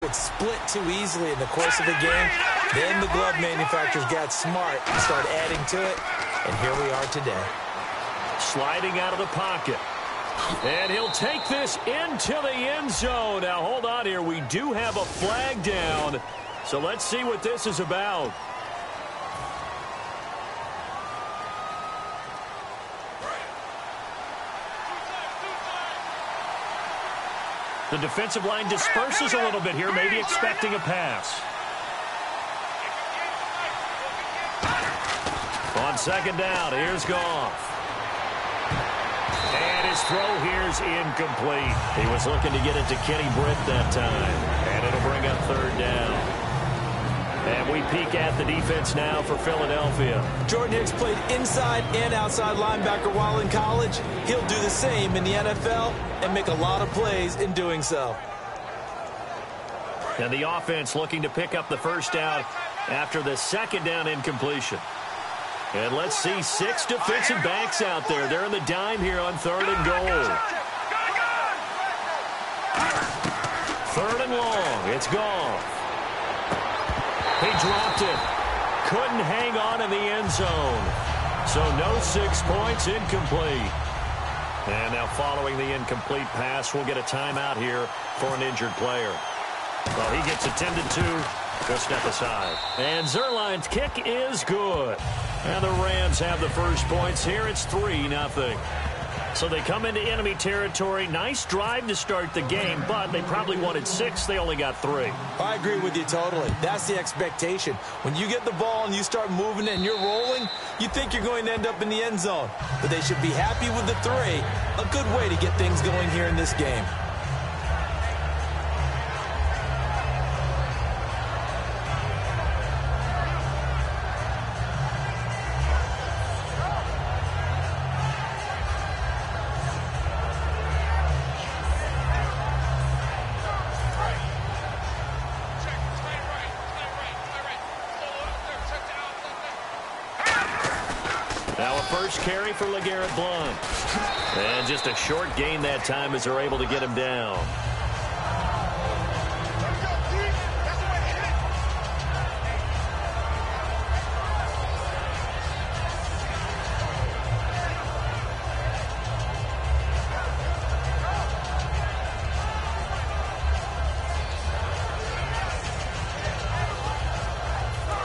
It split too easily in the course of the game. Then the glove manufacturers got smart and started adding to it, and here we are today. Sliding out of the pocket. And he'll take this into the end zone. Now, hold on here. We do have a flag down. So let's see what this is about. The defensive line disperses a little bit here, maybe expecting a pass. On second down, here's Goff. And his throw here's incomplete. He was looking to get it to Kenny Britt that time. And it'll bring up third down. And we peek at the defense now for Philadelphia. Jordan Hicks played inside and outside linebacker while in college. He'll do the same in the NFL and make a lot of plays in doing so. And the offense looking to pick up the first down after the second down incompletion. And let's see 6 defensive backs out there. They're in the dime here on third and goal. Third and long. It's Goff. He dropped it. Couldn't hang on in the end zone. So no 6 points, incomplete. And now following the incomplete pass, we'll get a timeout here for an injured player. Well, he gets attended to. We'll step aside. And Zerline's kick is good. And the Rams have the first points here. It's 3-0. So they come into enemy territory. Nice drive to start the game, but they probably wanted 6. They only got 3. I agree with you totally. That's the expectation. When you get the ball and you start moving and you're rolling, you think you're going to end up in the end zone. But they should be happy with the 3. A good way to get things going here in this game. First carry for LeGarrette Blount. And just a short gain that time as they're able to get him down.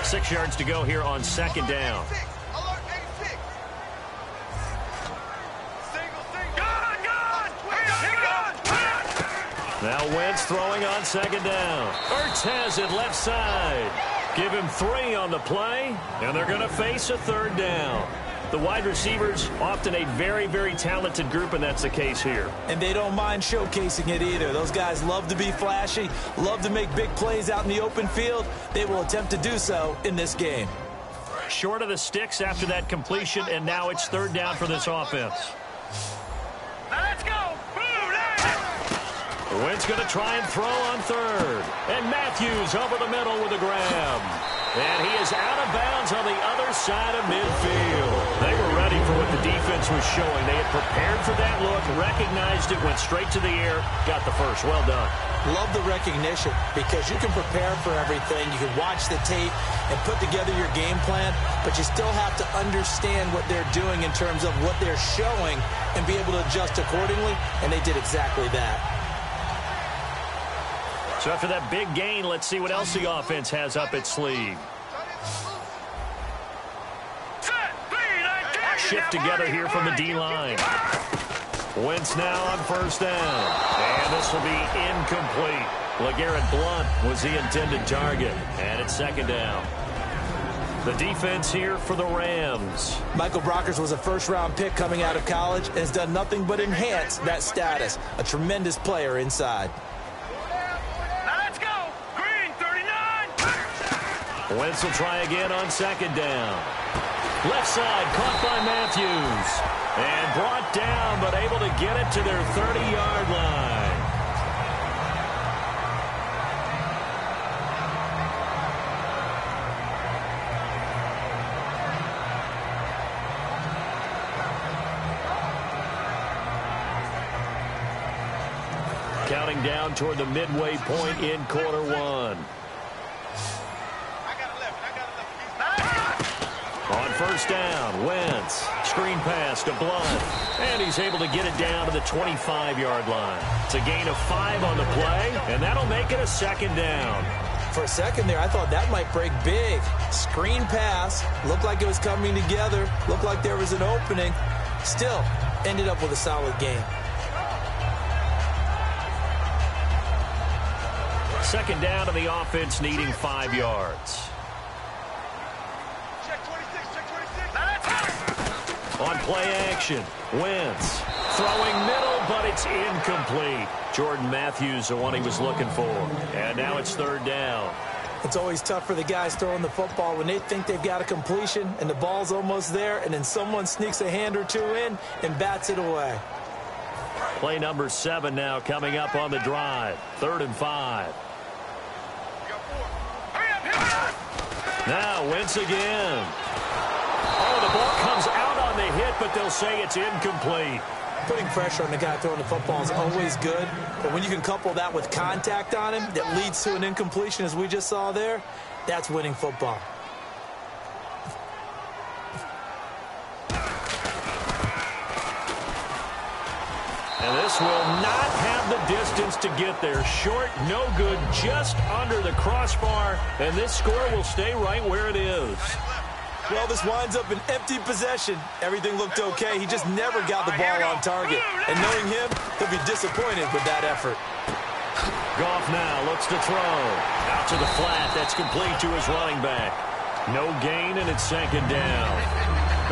Six yards to go here on second down. Now Wentz throwing on second down. Ertz has it left side. Give him 3 on the play, and they're going to face a third down. The wide receivers, often a very, very talented group, and that's the case here. And they don't mind showcasing it either. Those guys love to be flashy, love to make big plays out in the open field. They will attempt to do so in this game. Short of the sticks after that completion, and now it's third down for this offense. Let's go. Wentz going to try and throw on third. And Matthews over the middle with a grab. And he is out of bounds on the other side of midfield. They were ready for what the defense was showing. They had prepared for that look, recognized it, went straight to the air, got the first. Well done. Love the recognition because you can prepare for everything. You can watch the tape and put together your game plan, but you still have to understand what they're doing in terms of what they're showing and be able to adjust accordingly, and they did exactly that. So after that big gain, let's see what else the offense has up its sleeve. Shift together here from the D-line. Wentz now on first down. And this will be incomplete. LeGarrette Blount was the intended target. And it's second down. The defense here for the Rams. Michael Brockers was a first-round pick coming out of college and has done nothing but enhance that status. A tremendous player inside. Wentz will try again on second down. Left side, caught by Matthews. And brought down, but able to get it to their 30-yard line. counting down toward the midway point in quarter one. On first down, Wentz. Screen pass to Blunt. And he's able to get it down to the 25-yard line. It's a gain of 5 on the play, and that'll make it a second down. For a second there, I thought that might break big. Screen pass. Looked like it was coming together. Looked like there was an opening. Still, ended up with a solid game. Second down, and the offense needing 5 yards. On play action, Wentz throwing middle, but it's incomplete. Jordan Matthews, the one he was looking for. And now it's third down. It's always tough for the guys throwing the football when they think they've got a completion and the ball's almost there, and then someone sneaks a hand or two in and bats it away. Play number 7 now coming up on the drive. 3rd and 5. Now Wentz again. Oh, the ball comes out on the hit, but they'll say it's incomplete. Putting pressure on the guy throwing the football is always good, but when you can couple that with contact on him that leads to an incompletion, as we just saw there, that's winning football. And this will not have the distance to get there. Short, no good, just under the crossbar, and this score will stay right where it is. Well, this winds up an empty possession. Everything looked okay. He just never got the ball on target. And knowing him, he'll be disappointed with that effort. Goff now looks to throw. Out to the flat. That's complete to his running back. No gain, and it's second down.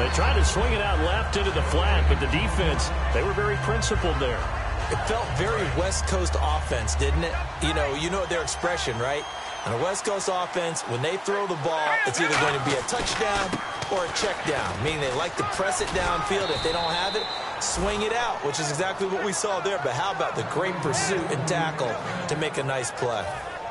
They tried to swing it out left into the flat, but the defense, they were very principled there. It felt very West Coast offense, didn't it? You know their expression, right? On a West Coast offense, when they throw the ball, it's either going to be a touchdown or a check down, meaning they like to press it downfield. If they don't have it, swing it out, which is exactly what we saw there. But how about the great pursuit and tackle to make a nice play?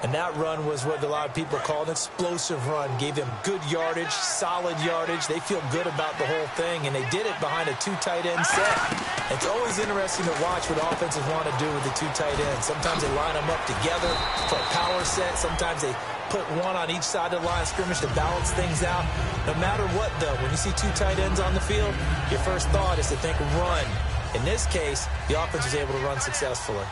And that run was what a lot of people call an explosive run. Gave them good yardage, solid yardage. They feel good about the whole thing, and they did it behind a 2 tight end set. It's always interesting to watch what offenses want to do with the 2 tight ends. Sometimes they line them up together for a power set. Sometimes they put one on each side of the line of scrimmage to balance things out. No matter what, though, when you see 2 tight ends on the field, your first thought is to think run. In this case, the offense was able to run successfully.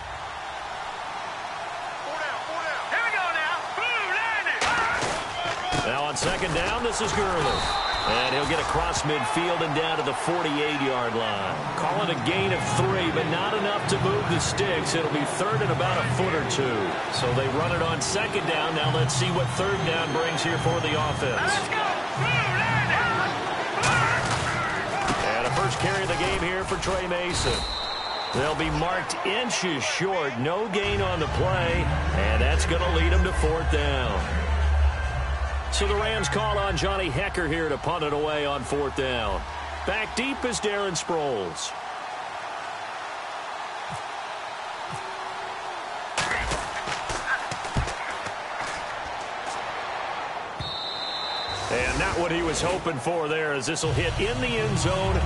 Now on second down, this is Gurley. And he'll get across midfield and down to the 48-yard line. Call it a gain of 3, but not enough to move the sticks. It'll be third and about a foot or 2. So they run it on second down. Now let's see what third down brings here for the offense. Let's go! And a first carry of the game here for Trey Mason. They'll be marked inches short. No gain on the play, and that's going to lead them to 4th down. So the Rams call on Johnny Hecker here to punt it away on 4th down. Back deep is Darren Sproles. And not what he was hoping for there, as this will hit in the end zone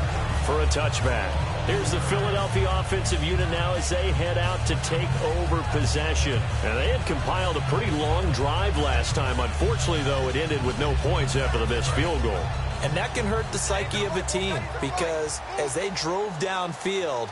for a touchback. Here's the Philadelphia offensive unit now as they head out to take over possession. And they had compiled a pretty long drive last time. Unfortunately, though, it ended with no points after the missed field goal. And that can hurt the psyche of a team because as they drove downfield,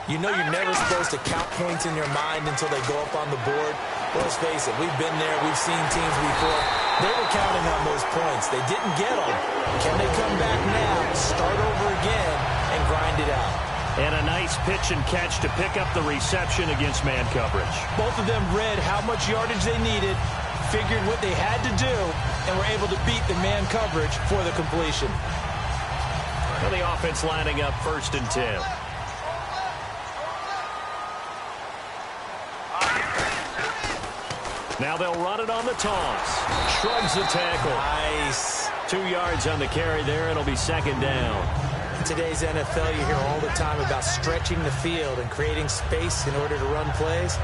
you know you're never supposed to count points in your mind until they go up on the board. Well, let's face it, we've been there. We've seen teams before. They were counting on those points. They didn't get them. Can they come back now, start over again, and grind it out? And a nice pitch and catch to pick up the reception against man coverage. Both of them read how much yardage they needed, figured what they had to do, and were able to beat the man coverage for the completion. And the offense lining up 1st and 10. Now they'll run it on the toss. Shrugs the tackle. Nice. 2 yards on the carry there. It'll be 2nd down. In today's NFL, you hear all the time about stretching the field and creating space in order to run plays.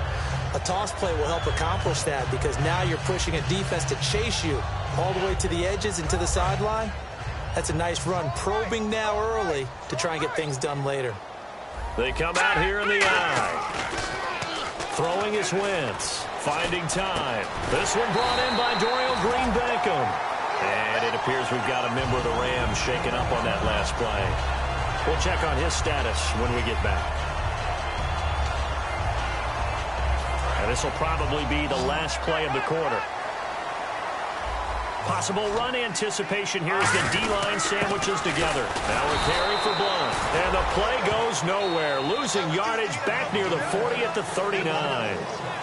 A toss play will help accomplish that because now you're pushing a defense to chase you all the way to the edges and to the sideline. That's a nice run. Probing now early to try and get things done later. They come out here in the eye. Throwing is Wentz. Finding time. This one brought in by Dorial Green-Beckham. And it appears we've got a member of the Rams shaken up on that last play. We'll check on his status when we get back. And this will probably be the last play of the quarter. Possible run anticipation here as the D-line sandwiches together. Now a carry for Blunt. And the play goes nowhere. Losing yardage back near the 40 at the 39.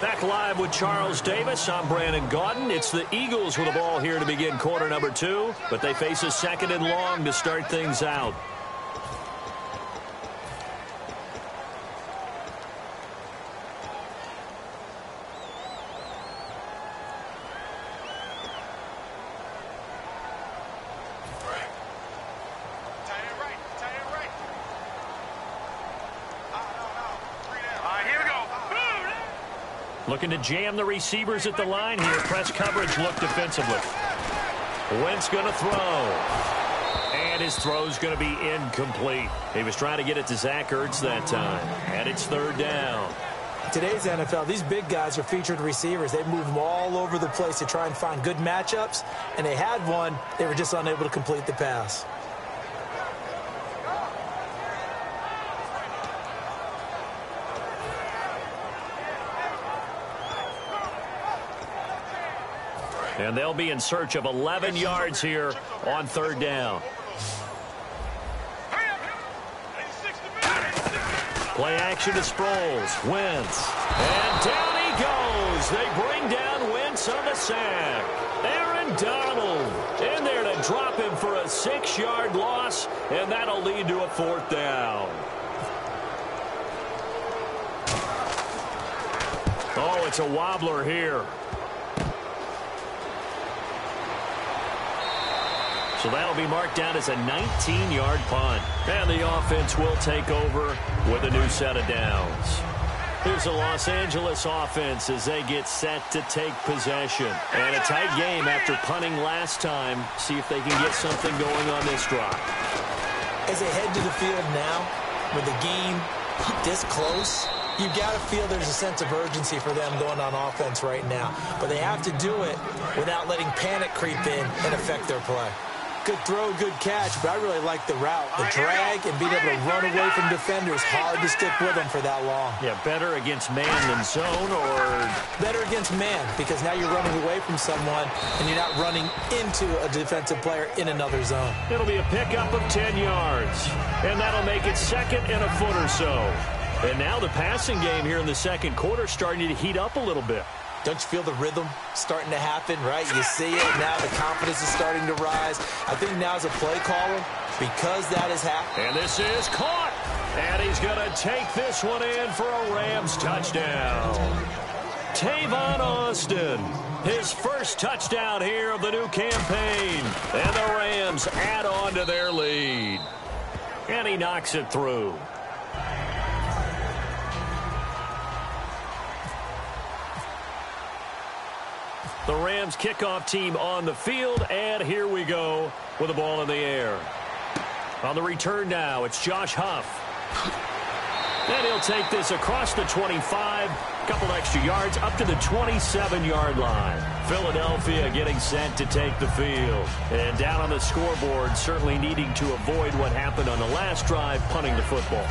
Back live with Charles Davis. I'm Brandon Gaudin. It's the Eagles with the ball here to begin quarter number 2. But they face a 2nd and long to start things out. Looking to jam the receivers at the line here. Press coverage look defensively. Wentz going to throw. And his throw's going to be incomplete. He was trying to get it to Zach Ertz that time. And it's 3rd down. Today's NFL, these big guys are featured receivers. They move them all over the place to try and find good matchups. And they had one. They were just unable to complete the pass. And they'll be in search of 11 yards here on 3rd down. Play action to Sproles. Wentz. And down he goes. They bring down Wentz on the sack. Aaron Donald in there to drop him for a 6-yard loss. And that'll lead to a 4th down. Oh, it's a wobbler here. So that'll be marked down as a 19-yard punt. And the offense will take over with a new set of downs. Here's the Los Angeles offense as they get set to take possession. And a tight game after punting last time. See if they can get something going on this drive. As they head to the field now, with the game this close, you've got to feel there's a sense of urgency for them going on offense right now. But they have to do it without letting panic creep in and affect their play. Good throw, good catch, but I really like the route. The drag and being able to run away from defenders, hard to stick with them for that long. Yeah, better against man than zone, or better against man, because now you're running away from someone and you're not running into a defensive player in another zone. It'll be a pickup of 10 yards, and that'll make it 2nd and a foot or so. And now the passing game here in the 2nd quarter starting to heat up a little bit. Don't you feel the rhythm starting to happen, right? You see it. Now the confidence is starting to rise. I think now as a play caller, because that has happened. And this is caught. And he's going to take this one in for a Rams touchdown. Tavon Austin, his first touchdown here of the new campaign. And the Rams add on to their lead. And he knocks it through. The Rams kickoff team on the field, and here we go with the ball in the air. On the return now, it's Josh Huff. And he'll take this across the 25, a couple extra yards, up to the 27-yard line. Philadelphia getting set to take the field. And down on the scoreboard, certainly needing to avoid what happened on the last drive, punting the football.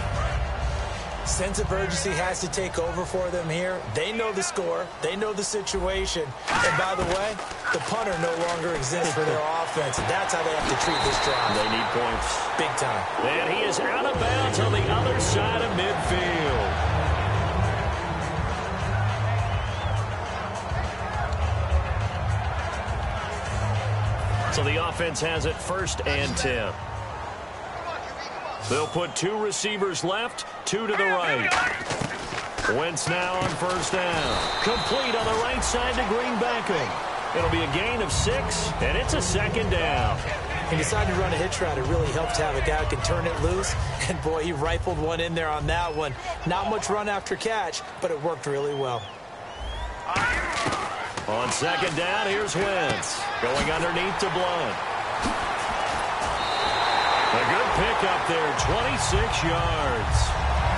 Sense of urgency has to take over for them here. They know the score. They know the situation. And by the way, the punter no longer exists for their offense. And that's how they have to treat this drive. They need points. Big time. And he is out of bounds on the other side of midfield. So the offense has it 1st and 10. They'll put 2 receivers left, 2 to the right. Wentz now on 1st down. Complete on the right side to Green-Beckham. It'll be a gain of 6, and it's a 2nd down. He decided to run a hitch route. It really helps to have a guy who can turn it loose. And, boy, he rifled one in there on that one. Not much run after catch, but it worked really well. On 2nd down, here's Wentz. Going underneath to Blunt. A good pickup there, 26 yards.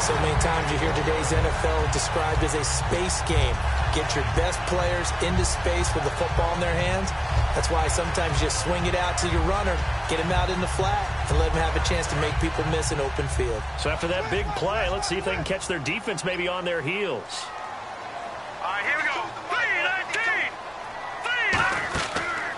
So many times you hear today's NFL described as a space game. Get your best players into space with the football in their hands. That's why sometimes you just swing it out to your runner, get him out in the flat, and let him have a chance to make people miss an open field. So after that big play, let's see if they can catch their defense maybe on their heels. All right, here we go. 3-19.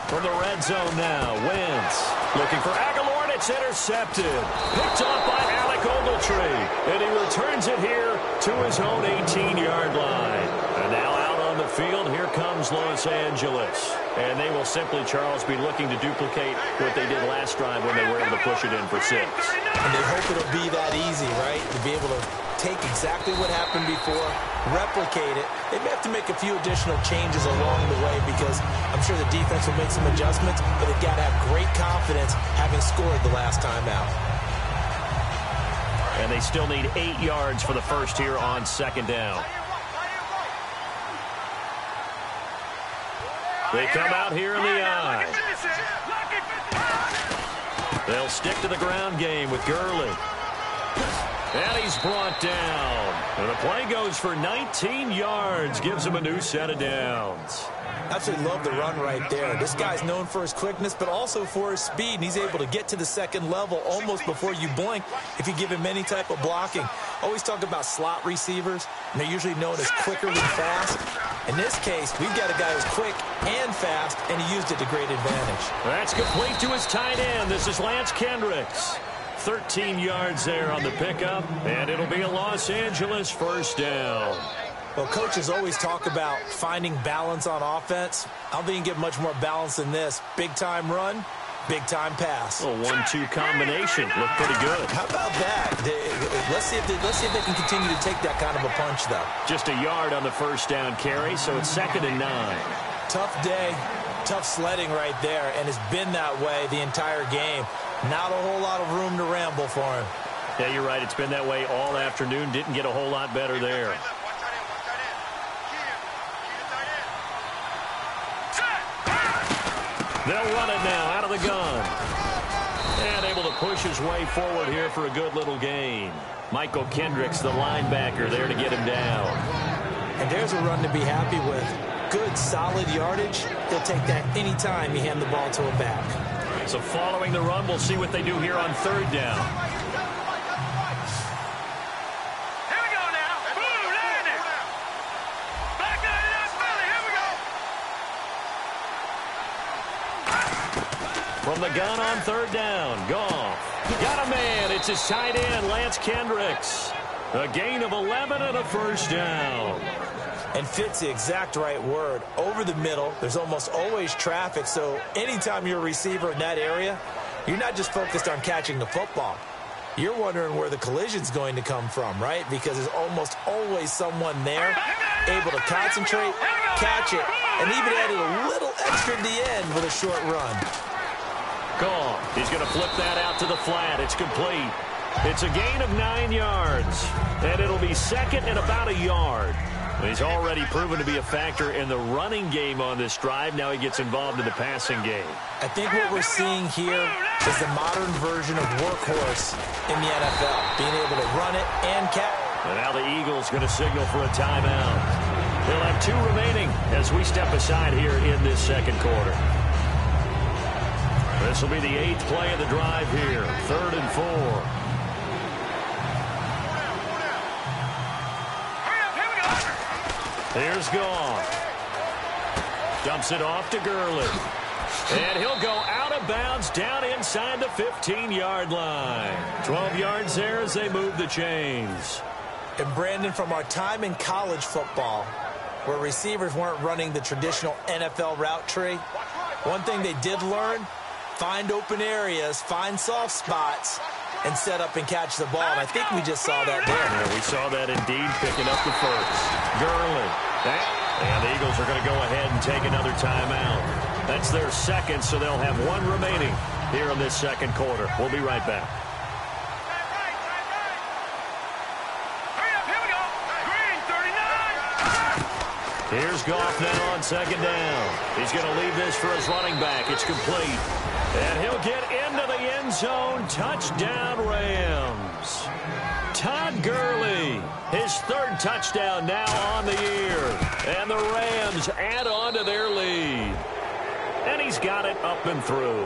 From the red zone now, Wentz looking for Aguilar, and it's intercepted. Picked off by Alec Ogletree, and he returns it here to his own 18-yard line. And now out on the field, here comes Los Angeles. And they will simply, Charles, be looking to duplicate what they did last drive when they were able to push it in for 6. And they hope it'll be that easy, right? To be able to take exactly what happened before, replicate it. They may have to make a few additional changes along the way because I'm sure the defense will make some adjustments, but they've got to have great confidence having scored the last time out. And they still need 8 yards for the first here on 2nd down. They come out here in the eye. They'll stick to the ground game with Gurley. And he's brought down. And the play goes for 19 yards. Gives him a new set of downs. Absolutely love the run right there. This guy's known for his quickness, but also for his speed. And he's able to get to the second level almost before you blink if you give him any type of blocking. Always talk about slot receivers, and they're usually known as quicker than fast. In this case, we've got a guy who's quick and fast, and he used it to great advantage. That's complete to his tight end. This is Lance Kendricks. 13 yards there on the pickup, and it'll be a Los Angeles first down. Well, coaches always talk about finding balance on offense. I don't think you can get much more balance than this. Big-time run, big-time pass. A 1-2 combination. Looked pretty good. How about that? Let's see if they can continue to take that kind of a punch, though. Just a yard on the first down carry, so it's 2nd and 9. Tough day, tough sledding right there, and it's been that way the entire game. Not a whole lot of room to ramble for him. Yeah, you're right. It's been that way all afternoon. Didn't get a whole lot better there. They'll run it now out of the gun. And able to push his way forward here for a good little gain. Michael Kendricks, the linebacker, there to get him down. And there's a run to be happy with. Good, solid yardage. He'll take that anytime you hand the ball to a back. So following the run, we'll see what they do here on 3rd down. Here we go now. Boom, land it. Back to the Philly. Here we go. From the gun on 3rd down, Goff. Got a man. It's his tight end, Lance Kendricks. A gain of 11 and a first down. And fits the exact right word. Over the middle, there's almost always traffic, so anytime you're a receiver in that area, you're not just focused on catching the football. You're wondering where the collision's going to come from, right? Because there's almost always someone there able to concentrate, catch it, and even added a little extra at the end with a short run. Goff. He's going to flip that out to the flat. It's complete. It's a gain of 9 yards, and it'll be 2nd and about a yard. He's already proven to be a factor in the running game on this drive. Now he gets involved in the passing game. I think what we're seeing here is the modern version of workhorse in the NFL, being able to run it and catch. And now the Eagles going to signal for a timeout. They'll have 2 remaining as we step aside here in this 2nd quarter. This will be the 8th play of the drive here, 3rd and 4. Here's Goff. Dumps it off to Gurley. And he'll go out of bounds down inside the 15-yard line. 12 yards there as they move the chains. And Brandon, from our time in college football, where receivers weren't running the traditional NFL route tree, one thing they did learn, find open areas, find soft spots, and set up and catch the ball. And I think we just saw that there. Yeah, we saw that indeed, picking up the first. Gurley. And the Eagles are going to go ahead and take another timeout. That's their 2nd, so they'll have 1 remaining here in this 2nd quarter. We'll be right back. Here's Goff now on second down. He's going to leave this for his running back. It's complete. And he'll get into the end zone. Touchdown, Rams. Todd Gurley, his third touchdown now on the year. And the Rams add on to their lead. And he's got it up and through.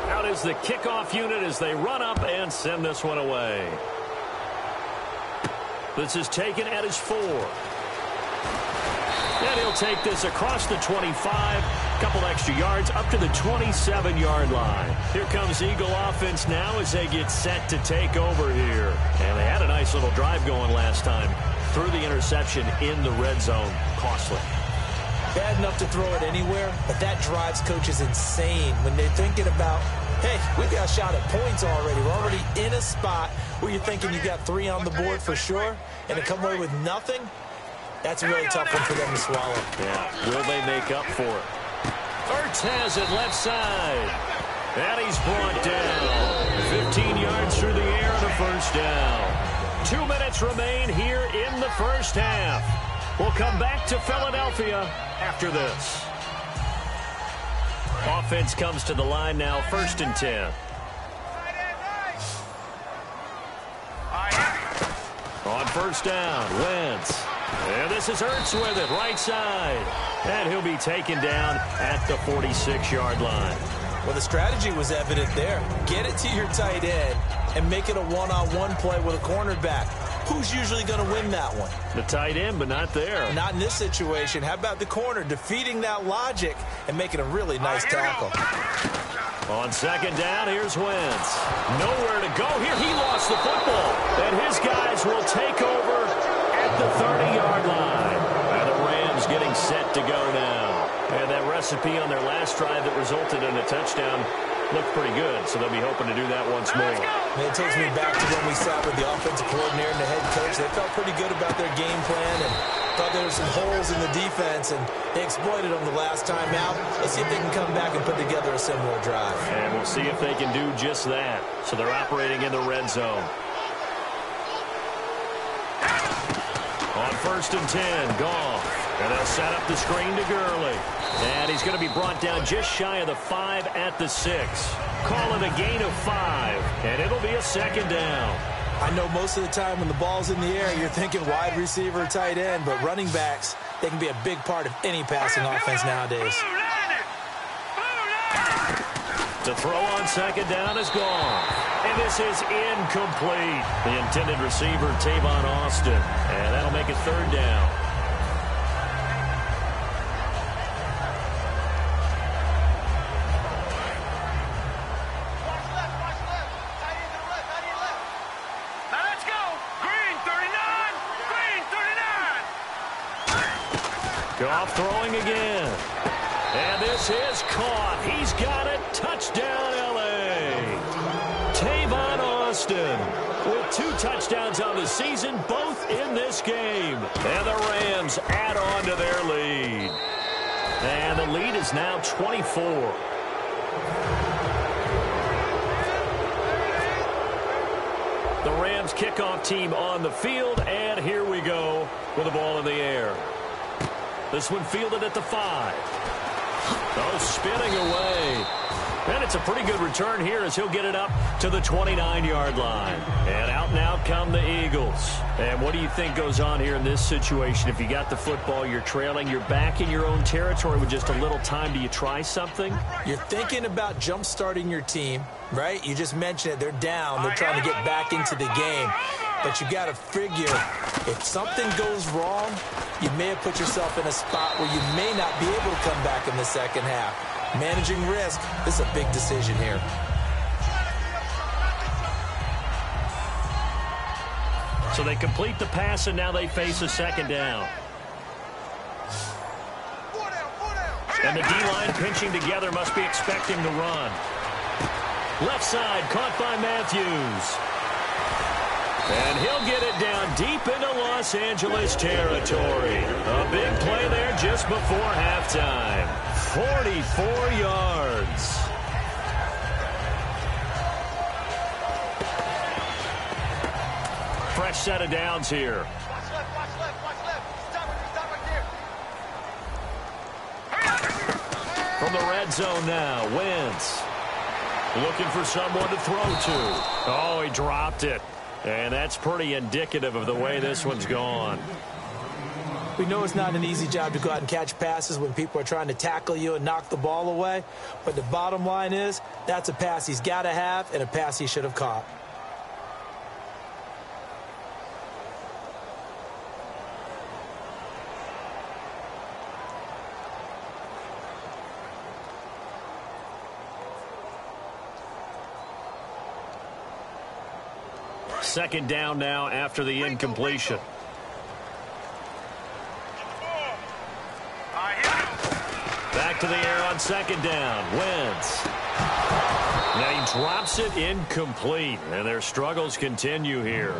Out is the kickoff unit as they run up and send this one away. This is taken at his 4. And he'll take this across the 25. Couple extra yards up to the 27-yard line. Here comes Eagle offense now as they get set to take over here. And they had a nice little drive going last time. Threw the interception in the red zone. Costly. Bad enough to throw it anywhere, but that drives coaches insane when they're thinking about, hey, we got a shot at points already. We're already in a spot where you're thinking you got 3 on the board for sure, and to come away with nothing, that's a really tough one for them to swallow. Yeah, will they make up for it? Ertz has it left side. And he's brought down. 15 yards through the air and a first down. 2 minutes remain here in the first half. We'll come back to Philadelphia after this. Offense comes to the line now, 1st and 10. On first down, Wentz. And this is Ertz with it, right side. And he'll be taken down at the 46-yard line. Well, the strategy was evident there. Get it to your tight end and make it a one-on-one play with a cornerback. Who's usually going to win that one? The tight end, but not there. Not in this situation. How about the corner defeating that logic and making a really nice tackle? On second down, here's Wentz. Nowhere to go here. He lost the football. And his guys will take over at the 30-yard line. And the Rams getting set to go now. And that recipe on their last drive that resulted in a touchdown looked pretty good, so they'll be hoping to do that once more. And it takes me back to when we sat with the offensive coordinator and the head coach. They felt pretty good about their game plan and thought there were some holes in the defense, and they exploited them the last time out. Let's see if they can come back and put together a similar drive. And we'll see if they can do just that. So they're operating in the red zone. On 1st and 10, Goff. And they'll set up the screen to Gurley. And he's going to be brought down just shy of the 5 at the 6. Call it a gain of 5. And it'll be a second down. I know most of the time when the ball's in the air, you're thinking wide receiver, tight end. But running backs, they can be a big part of any passing offense nowadays. To throw on second down is gone. And this is incomplete. The intended receiver, Tavon Austin. And that'll make it 3rd down. Goff throwing again. And this is caught. He's got it. Touchdown, L.A. Tavon Austin with 2 touchdowns on the season, both in this game. And the Rams add on to their lead. And the lead is now 24. The Rams kickoff team on the field, and here we go with the ball in the air. This one fielded at the 5. Oh, spinning away. And it's a pretty good return here as he'll get it up to the 29-yard line. And out now come the Eagles. And what do you think goes on here in this situation? If you got the football, you're trailing, you're back in your own territory with just a little time. Do you try something? You're thinking about jump-starting your team, right? You just mentioned it. They're down. They're trying to get back into the game. But you got to figure if something goes wrong, you may have put yourself in a spot where you may not be able to come back in the second half. Managing risk, this is a big decision here. So they complete the pass, and now they face a second down. And the D-line pinching together, must be expecting the run. Left side, caught by Matthews. And he'll get it down deep into Los Angeles territory. A big play there just before halftime. 44 yards. fresh set of downs here. Watch left, watch left, watch left. Stop right there. From the red zone now, Wentz. Looking for someone to throw to. Oh, he dropped it. And that's pretty indicative of the way this one's gone. We know it's not an easy job to go out and catch passes when people are trying to tackle you and knock the ball away. But the bottom line is, that's a pass he's got to have and a pass he should have caught. Second down now after the incompletion. Back to the air on second down. Wentz. Now he drops it incomplete, and their struggles continue here.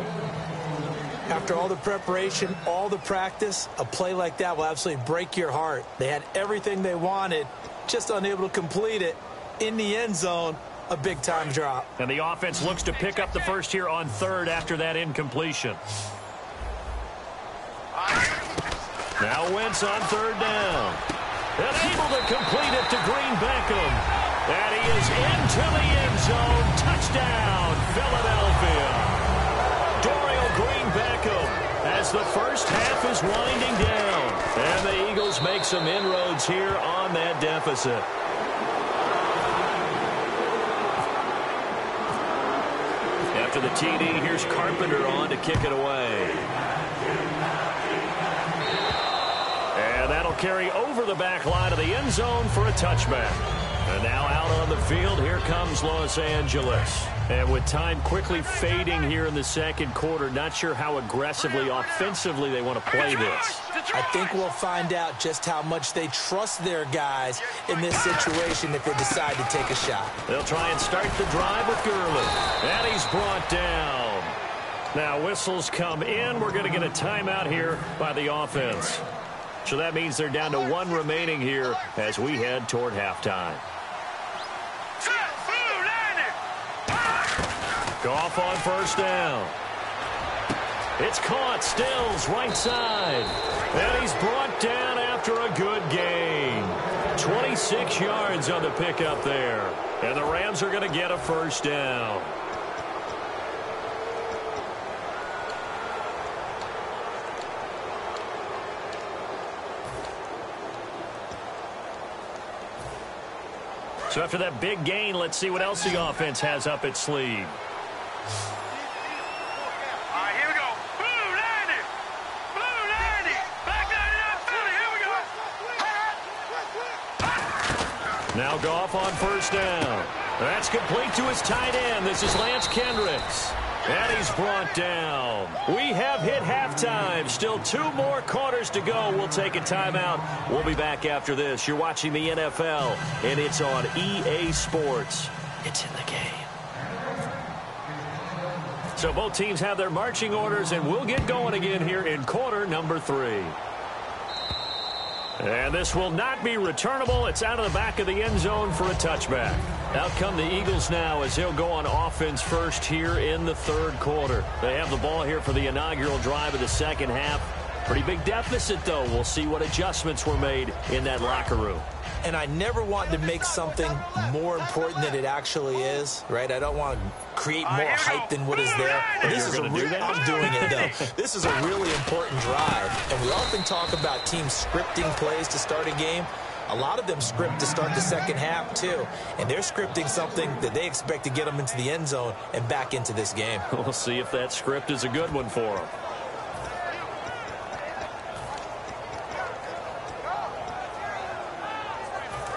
After all the preparation, all the practice, a play like that will absolutely break your heart. They had everything they wanted, just unable to complete it. In the end zone, a big-time drop. And the offense looks to pick up the first here on third after that incompletion. Now Wentz on third down. And able to complete it to Green Beckham. And he is into the end zone. Touchdown, Philadelphia. Dorial Green Beckham as the first half is winding down. And the Eagles make some inroads here on that deficit. After the TD, here's Carpenter on to kick it away. And that'll carry over the back line of the end zone for a touchback. And now out on the field, here comes Los Angeles. And with time quickly fading here in the second quarter, not sure how aggressively, offensively they want to play this. I think we'll find out just how much they trust their guys in this situation if they decide to take a shot. They'll try and start the drive with Gurley. And he's brought down. Now whistles come in. We're going to get a timeout here by the offense. So that means they're down to one remaining here as we head toward halftime. Goff on first down. It's caught. Stills right side. And he's brought down after a good gain. 26 yards on the pickup there. And the Rams are going to get a first down. So after that big gain, let's see what else the offense has up its sleeve. Now Goff on first down. That's complete to his tight end. This is Lance Kendricks. And he's brought down. We have hit halftime. Still 2 more quarters to go. We'll take a timeout. We'll be back after this. You're watching the NFL, and it's on EA Sports. It's in the game. So both teams have their marching orders, and we'll get going again here in quarter number 3. And this will not be returnable. It's out of the back of the end zone for a touchback. Out come the Eagles now as they'll go on offense first here in the third quarter. They have the ball here for the inaugural drive of the second half. Pretty big deficit, though. We'll see what adjustments were made in that locker room. And I never want to make something more important than it actually is, right? I don't want to create more hype than what is there. But this is I'm doing it, though. This is a really important drive. And we often talk about teams scripting plays to start a game. A lot of them script to start the second half, too. And they're scripting something that they expect to get them into the end zone and back into this game. We'll see if that script is a good one for them.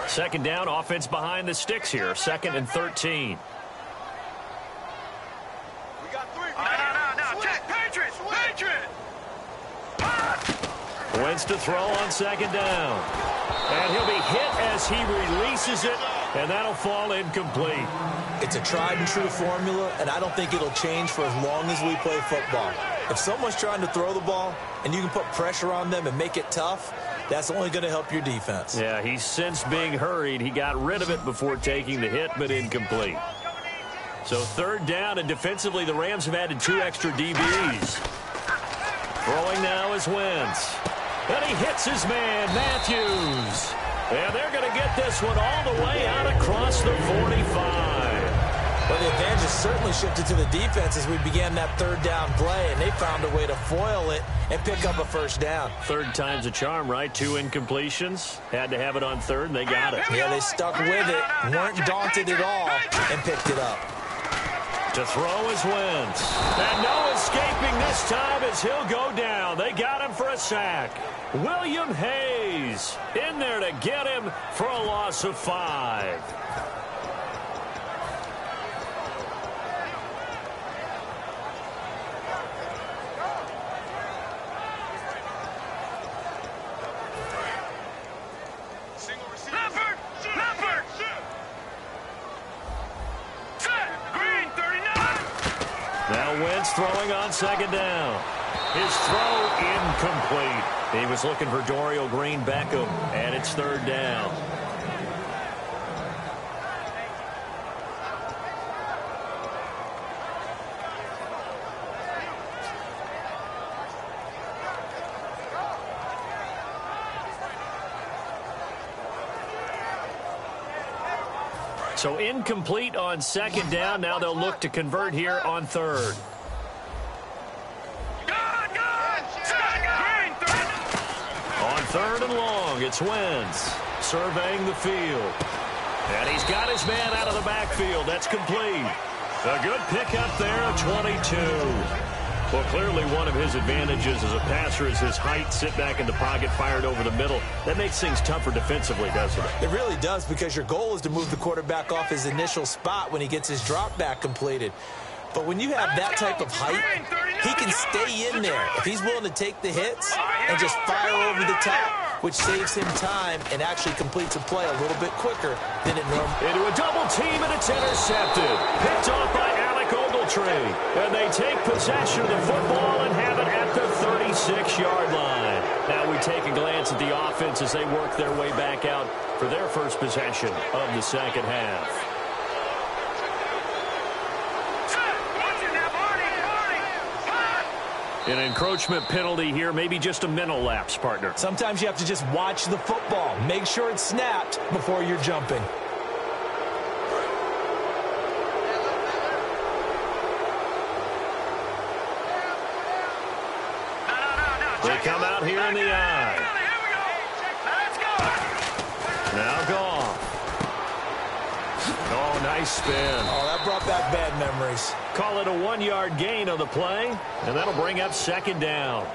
Second down, offense behind the sticks here. 2nd and 13. We got 3. No. Check. Patriots. Wentz to throw on second down. And he'll be hit as he releases it, and that'll fall incomplete. It's a tried-and-true formula, and I don't think it'll change for as long as we play football. If someone's trying to throw the ball and you can put pressure on them and make it tough, that's only going to help your defense. Yeah, he's since being hurried. He got rid of it before taking the hit, but incomplete. So third down, and defensively, the Rams have added 2 extra DBs. Throwing now is Wentz. And he hits his man, Matthews. And they're going to get this one all the way out across the 45. Well, the advantage has certainly shifted to the defense as we began that third down play, and they found a way to foil it and pick up a first down. Third time's a charm, right? 2 incompletions. Had to have it on third, and they got it. Yeah, they stuck with it, weren't daunted at all, and picked it up. To throw is Wentz. And no escaping this time as he'll go down. They got him for a sack. William Hayes in there to get him for a loss of 5. Now Wentz throwing on second down. His throw incomplete. He was looking for Dorial Green-Beckham, and it's third down. So incomplete on second down. Now they'll look to convert here on third. On third and long, it's Wentz surveying the field. And he's got his man out of the backfield. That's complete. A good pickup there of 22. Well, clearly one of his advantages as a passer is his height. Sit back in the pocket, fired over the middle. That makes things tougher defensively, doesn't it? It really does, because your goal is to move the quarterback off his initial spot when he gets his drop back completed. But when you have that type of height, he can stay in there if he's willing to take the hits and just fire over the top, which saves him time and actually completes a play a little bit quicker than it normally. Into a double team, and it's intercepted. Picked off by Alec Ogletree. And they take possession of the football and have it at the 36-yard line. Now we take a glance at the offense as they work their way back out for their first possession of the second half. An encroachment penalty here, maybe just a mental lapse, partner. Sometimes you have to just watch the football. Make sure it's snapped before you're jumping. They come out here in the eye. Now Goff. Oh, nice spin. Oh, that brought back bad memories. Call it a 1-yard gain on the play, and that'll bring up second down.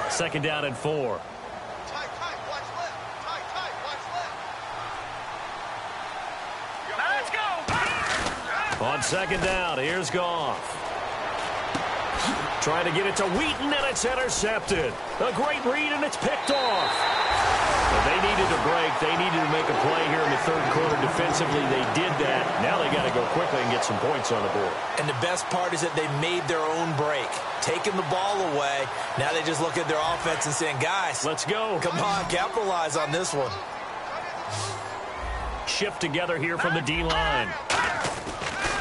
Second down and 4. On second down, here's Goff. Trying to get it to Wheaton, and it's intercepted. A great read, and it's picked off. Well, they needed a break. They needed to make a play here in the third quarter defensively. They did that. Now they got to go quickly and get some points on the board. And the best part is that they made their own break. Taking the ball away. Now they just look at their offense and saying, guys, let's go. Come on, capitalize on this one. Shift together here from the D-line.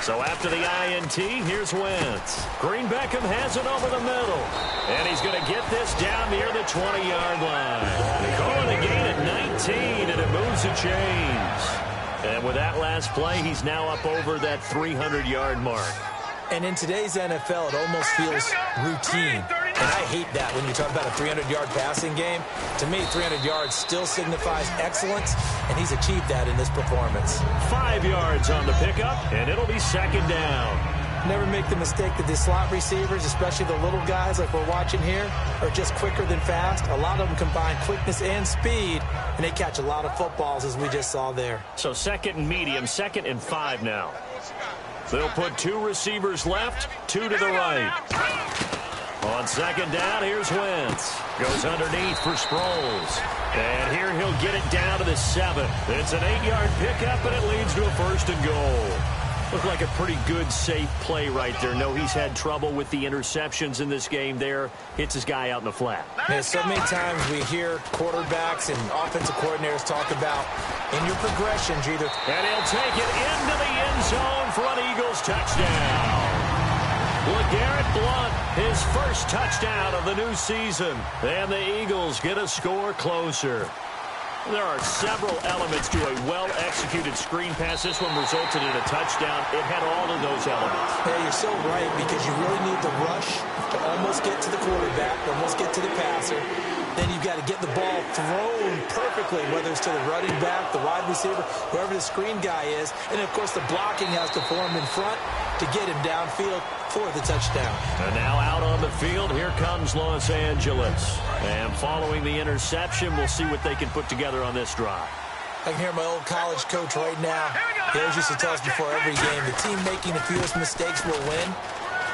So after the INT, here's Wentz. Green-Beckham has it over the middle. And he's going to get this down near the 20-yard line. They call it a gain at 19, and it moves the chains. And with that last play, he's now up over that 300-yard mark. And in today's NFL, it almost feels routine. And I hate that when you talk about a 300-yard passing game. To me, 300 yards still signifies excellence, and he's achieved that in this performance. 5 yards on the pickup, and it'll be second down. Never make the mistake that the slot receivers, especially the little guys like we're watching here, are just quicker than fast. A lot of them combine quickness and speed, and they catch a lot of footballs, as we just saw there. So second and medium, 2nd and 5 now. They'll put 2 receivers left, 2 to the right. On second down, here's Wentz. Goes underneath for Sproles. And here he'll get it down to the 7. It's an 8-yard pickup, and it leads to a 1st and goal. Looked like a pretty good, safe play right there. No, he's had trouble with the interceptions in this game there. Hits his guy out in the flat. Man, so many times we hear quarterbacks and offensive coordinators talk about in your progressions, either. And he'll take it into the end zone for an Eagles touchdown. LeGarrette Blount, his first touchdown of the new season. And the Eagles get a score closer. There are several elements to a well-executed screen pass. This one resulted in a touchdown. It had all of those elements. Yeah, you're so right, because you really need the rush to almost get to the quarterback, almost get to the passer. Then you've got to get the ball thrown perfectly, whether it's to the running back, the wide receiver, whoever the screen guy is. And, of course, the blocking has to form in front to get him downfield for the touchdown. And now out on the field, here comes Los Angeles. And following the interception, we'll see what they can put together on this drive. I can hear my old college coach right now. He always used to tell us before every game, the team making the fewest mistakes will win.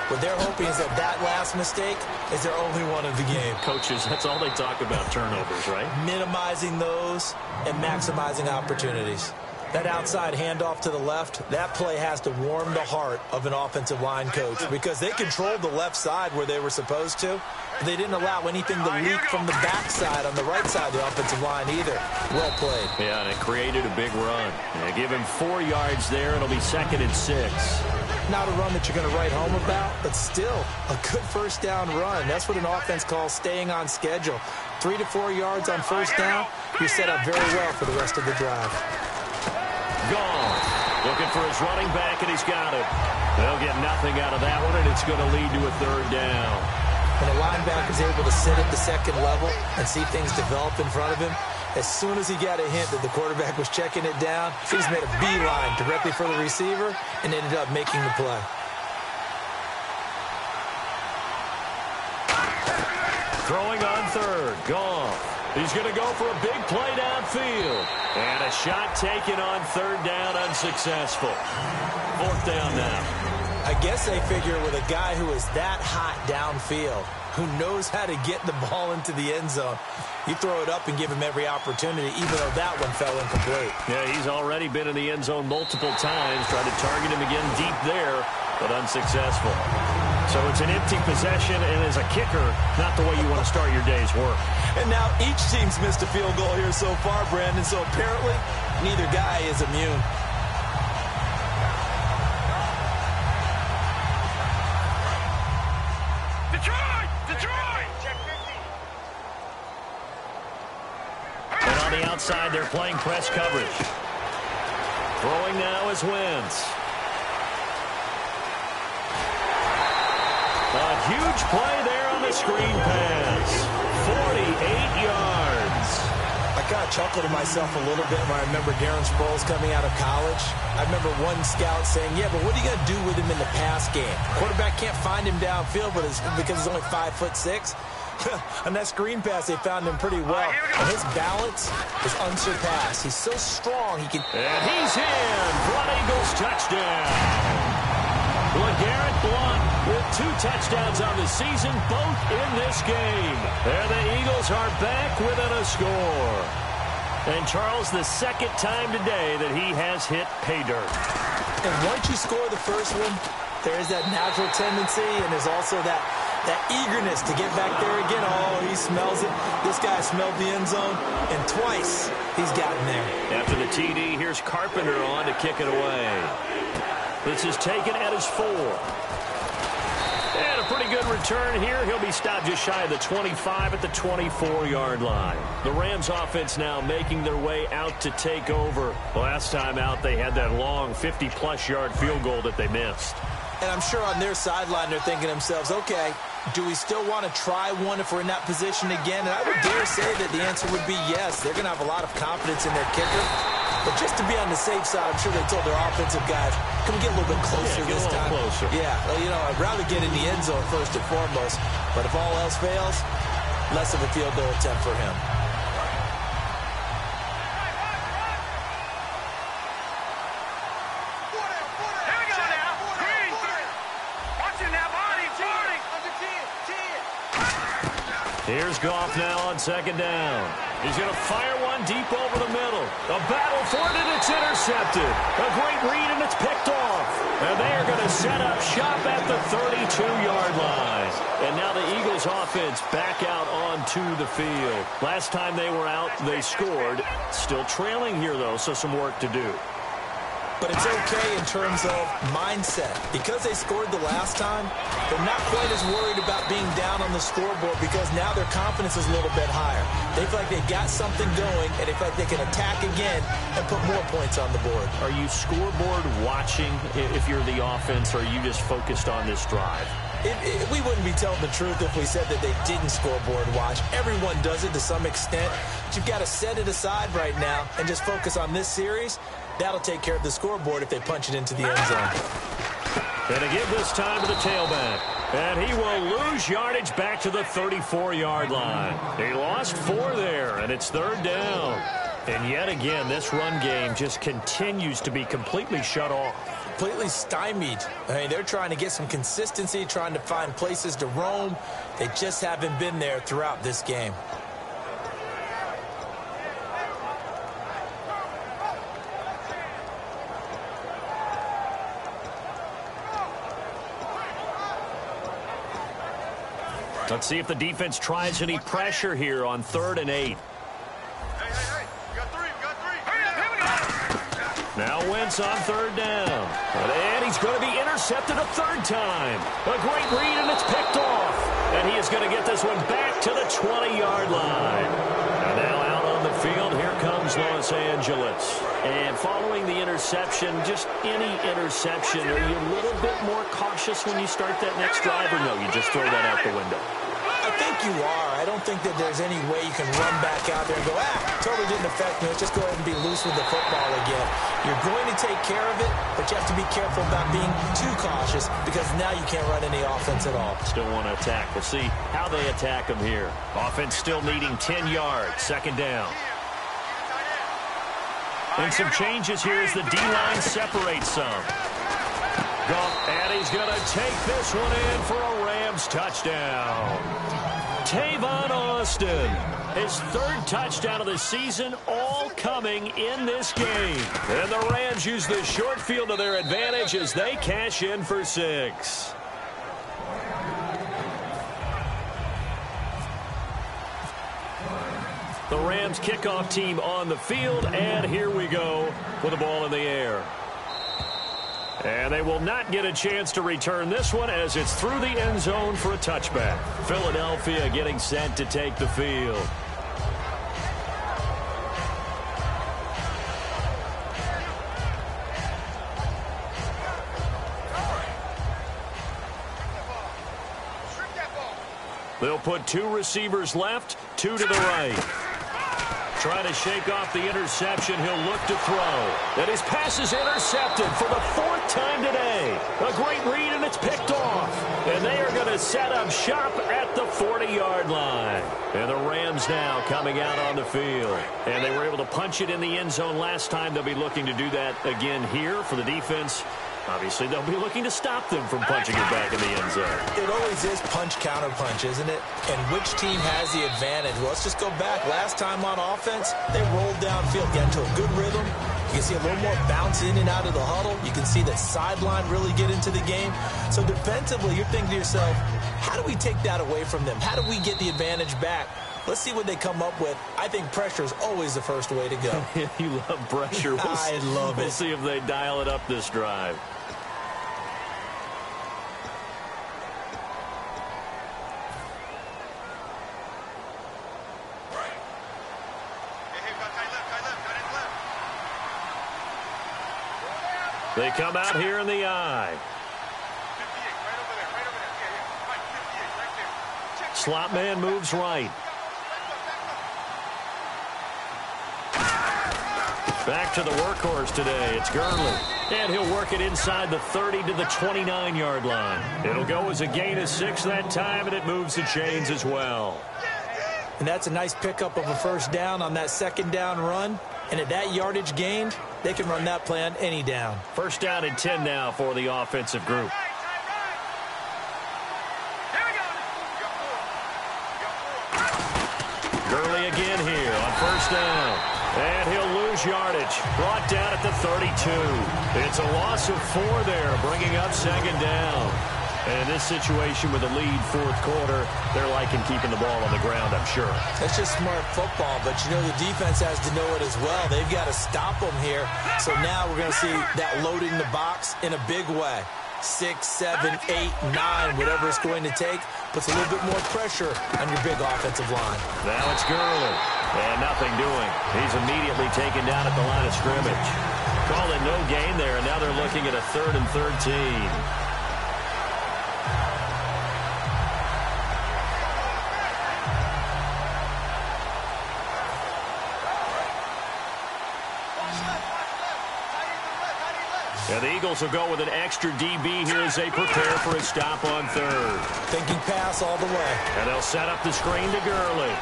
What they're hoping is that last mistake is their only one of the game. Coaches, that's all they talk about, turnovers, right? Minimizing those and maximizing opportunities. That outside handoff to the left, that play has to warm the heart of an offensive line coach, because they controlled the left side where they were supposed to. They didn't allow anything to leak from the backside on the right side of the offensive line either. Well played. Yeah, and it created a big run. They give him 4 yards there. It'll be 2nd and 6. Not a run that you're going to write home about, but still a good first down run. That's what an offense calls staying on schedule. 3 to 4 yards on first down, you're set up very well for the rest of the drive. Gone. Looking for his running back, and he's got it. They'll get nothing out of that one, and it's going to lead to a 3rd down. When a linebacker is able to sit at the second level and see things develop in front of him, as soon as he got a hint that the quarterback was checking it down, he just made a beeline directly for the receiver and ended up making the play. Throwing on 3rd. Goff. He's going to go for a big play downfield. And a shot taken on 3rd down, unsuccessful. 4th down now. I guess they figure with a guy who is that hot downfield, who knows how to get the ball into the end zone, you throw it up and give him every opportunity, even though that one fell incomplete. Yeah, he's already been in the end zone multiple times, tried to target him again deep there, but unsuccessful. So it's an empty possession, and as a kicker, not the way you want to start your day's work. And now each team's missed a field goal here so far, Brandon, so apparently neither guy is immune. And on the outside, they're playing press coverage. Throwing now is Wentz. A huge play there on the screen pass. 48 yards. I kind of chuckled to myself a little bit when I remember Darren Sproles coming out of college. I remember one scout saying, yeah, but what are you going to do with him in the pass game? Quarterback can't find him downfield because he's only 5'6". On that screen pass, they found him pretty well. And his balance is unsurpassed. He's so strong, he can... And he's in for an Eagles touchdown. LeGarrette Blount with 2 touchdowns on the season, both in this game. And the Eagles are back within a score. And Charles, the 2nd time today that he has hit pay dirt. And once you score the first one, there is that natural tendency, and there's also that eagerness to get back there again. Oh, he smells it. This guy smelled the end zone, and twice he's gotten there. After the TD, here's Carpenter on to kick it away. This is taken at his 4. And a pretty good return here. He'll be stopped just shy of the 25 at the 24-yard line. The Rams offense now making their way out to take over. Last time out, they had that long 50-plus yard field goal that they missed. And I'm sure on their sideline they're thinking to themselves, okay, do we still want to try one if we're in that position again? And I would dare say that the answer would be yes. They're going to have a lot of confidence in their kicker. But just to be on the safe side, I'm sure they told their offensive guys, can we get a little bit closer this time? Closer. Yeah, well, you know, I'd rather get in the end zone first and foremost. But if all else fails, less of a field goal attempt for him. Here's Goff now on 2nd down. He's going to fire one deep over the middle. A battle for it, and it's intercepted. A great read, and it's picked off. And they are going to set up shop at the 32-yard line. And now the Eagles offense back out onto the field. Last time they were out, they scored. Still trailing here, though, so some work to do. But it's okay in terms of mindset. Because they scored the last time, they're not quite as worried about being down on the scoreboard because now their confidence is a little bit higher. They feel like they've got something going, and they feel like they can attack again and put more points on the board. Are you scoreboard watching if you're the offense, or are you just focused on this drive? We wouldn't be telling the truth if we said that they didn't scoreboard watch. Everyone does it to some extent. But you've got to set it aside right now and just focus on this series. That'll take care of the scoreboard if they punch it into the end zone. And to give this time to the tailback. And he will lose yardage back to the 34-yard line. He lost 4 there, and it's 3rd down. And yet again, this run game just continues to be completely shut off. Completely stymied. I mean, they're trying to get some consistency, trying to find places to roam. They just haven't been there throughout this game. Let's see if the defense tries any pressure here on 3rd and 8. Hey, we got 3. Hurry up, here we go. Now Wentz on 3rd down. And he's going to be intercepted a 3rd time. A great read, and it's picked off. And he is going to get this one back to the 20-yard line. And now out on the field, here comes Los Angeles. And following the interception, just any interception, are you a little bit more cautious when you start that next drive, or no, you just throw that out the window? I think you are. I don't think that there's any way you can run back out there and go, totally didn't affect me. Let's just go ahead and be loose with the football again. You're going to take care of it, but you have to be careful about being too cautious because now you can't run any offense at all. Still want to attack. We'll see how they attack them here. Offense still needing 10 yards. 2nd down. And some changes here as the D-line separates some. And he's going to take this one in for a Rams touchdown. Tavon Austin, his 3rd touchdown of the season, all coming in this game. And the Rams use the short field to their advantage as they cash in for 6. The Rams kickoff team on the field, and here we go with the ball in the air. And they will not get a chance to return this one as it's through the end zone for a touchback. Philadelphia getting set to take the field. They'll put 2 receivers left, 2 to the right. Trying to shake off the interception. He'll look to throw. And his pass is intercepted for the 4th time today. A great read, and it's picked off. And they are going to set up shop at the 40-yard line. And the Rams now coming out on the field. And they were able to punch it in the end zone last time. They'll be looking to do that again here for the defense. Obviously, they'll be looking to stop them from punching it back in the end zone. It always is punch-counter-punch, isn't it? And which team has the advantage? Well, let's just go back. Last time on offense, they rolled downfield, got into a good rhythm. You can see a little more bounce in and out of the huddle. You can see the sideline really get into the game. So defensively, you're thinking to yourself, how do we take that away from them? How do we get the advantage back? Let's see what they come up with. I think pressure is always the first way to go. You love pressure. I love it. We'll see if they dial it up this drive. They come out here in the eye. Slot man moves right. Back to the workhorse today. It's Gurley. And he'll work it inside the 30 to the 29-yard line. It'll go as a gain of 6 that time, and it moves the chains as well. And that's a nice pickup of a 1st down on that 2nd down run. And at that yardage gained, they can run that play on any down. 1st down and 10 now for the offensive group. Gurley again here on 1st down. And he'll lose lose yardage. Brought down at the 32. It's a loss of 4 there, bringing up second down. And in this situation with a lead fourth quarter, they're liking keeping the ball on the ground, I'm sure. That's just smart football, but you know the defense has to know it as well. They've got to stop them here. So now we're going to see that loading the box in a big way. 6, 7, 8, 9, whatever it's going to take, puts a little bit more pressure on your big offensive line. Now it's Gurley. And nothing doing. He's immediately taken down at the line of scrimmage. Call it no gain there, and now they're looking at a 3rd and 13. And the Eagles will go with an extra DB here as they prepare for a stop on 3rd. Thinking pass all the way. And they'll set up the screen to Gurley.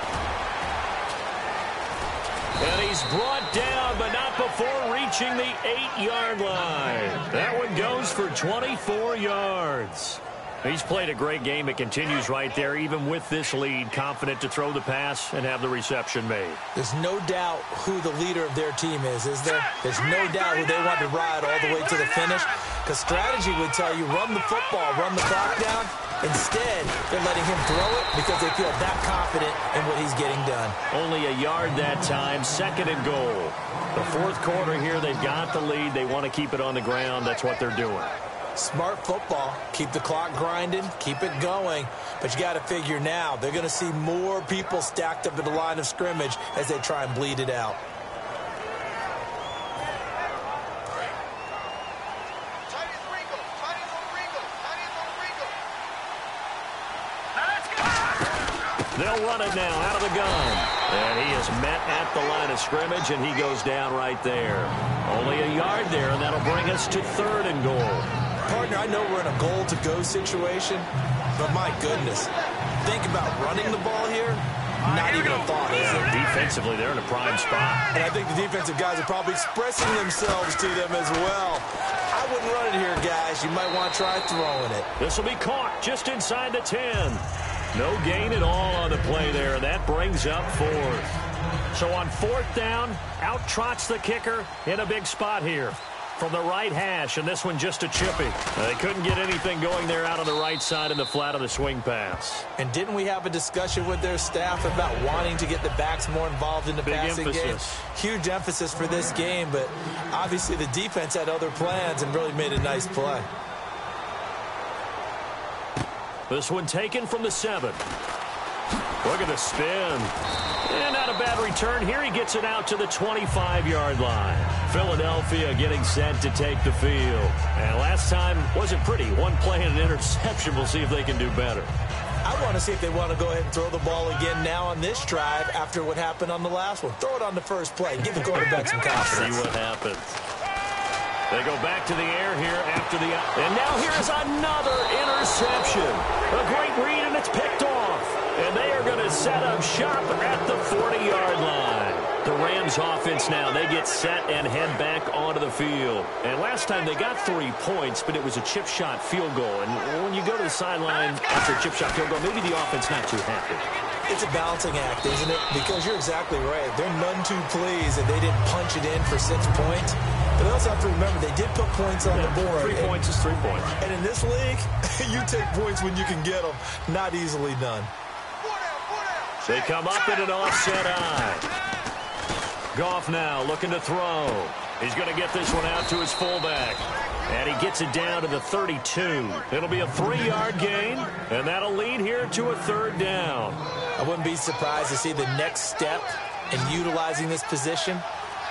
And he's brought down, but not before reaching the 8-yard line. That one goes for 24 yards. He's played a great game. It continues right there, even with this lead, confident to throw the pass and have the reception made. There's no doubt who the leader of their team is there? There's no doubt who they want to ride all the way to the finish, because strategy would tell you run the football, run the clock down. Instead, they're letting him throw it because they feel that confident in what he's getting done. Only a yard that time, 2nd and goal. The fourth quarter here, they've got the lead. They want to keep it on the ground. That's what they're doing. Smart football. Keep the clock grinding. Keep it going. But you got to figure now, they're going to see more people stacked up at the line of scrimmage as they try and bleed it out. They'll run it now out of the gun. And he is met at the line of scrimmage, and he goes down right there. Only a yard there, and that'll bring us to 3rd and goal. Partner, I know we're in a goal-to-go situation, but my goodness, think about running the ball here. Not even a thought, is it? Defensively, they're in a prime spot. And I think the defensive guys are probably expressing themselves to them as well. I wouldn't run it here, guys. You might want to try throwing it. This will be caught just inside the 10. No gain at all on the play there, and that brings up 4th. So on 4th down, out trots the kicker in a big spot here from the right hash, and this one just a chippy. They couldn't get anything going there out on the right side in the flat of the swing pass. And didn't we have a discussion with their staff about wanting to get the backs more involved in the passing game? Huge emphasis for this game, but obviously the defense had other plans and really made a nice play. This one taken from the 7. Look at the spin. And not a bad return. Here he gets it out to the 25-yard line. Philadelphia getting set to take the field. And last time wasn't pretty. One play and an interception. We'll see if they can do better. I want to see if they want to go ahead and throw the ball again now on this drive after what happened on the last one. Throw it on the first play. Give the quarterback some confidence. See what happens. They go back to the air here after the... And now here's another interception. A great read, and it's picked off. And they are going to set up shop at the 40-yard line. The Rams offense now, they get set and head back onto the field. And last time they got 3 points, but it was a chip shot field goal. And when you go to the sideline after a chip shot field goal, maybe the offense not too happy. It's a balancing act, isn't it? Because you're exactly right. They're none too pleased that they didn't punch it in for 6 points. But they also have to remember they did put points on the board. 3 points is 3 points. And in this league, you take points when you can get them. Not easily done. They come up in an offset eye. Goff now looking to throw. He's going to get this one out to his fullback. And he gets it down to the 32. It'll be a 3-yard gain, and that'll lead here to a 3rd down. I wouldn't be surprised to see the next step in utilizing this position.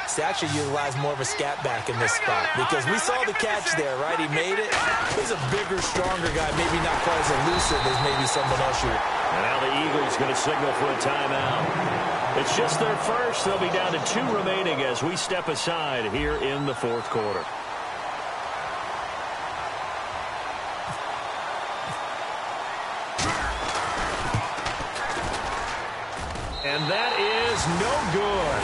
It's actually utilize more of a scat back in this spot because we saw the catch there, right? He made it. He's a bigger, stronger guy, maybe not quite as elusive as maybe someone else should. And now the Eagles going to signal for a timeout. It's just their first. They'll be down to 2 remaining as we step aside here in the 4th quarter. And that is no good.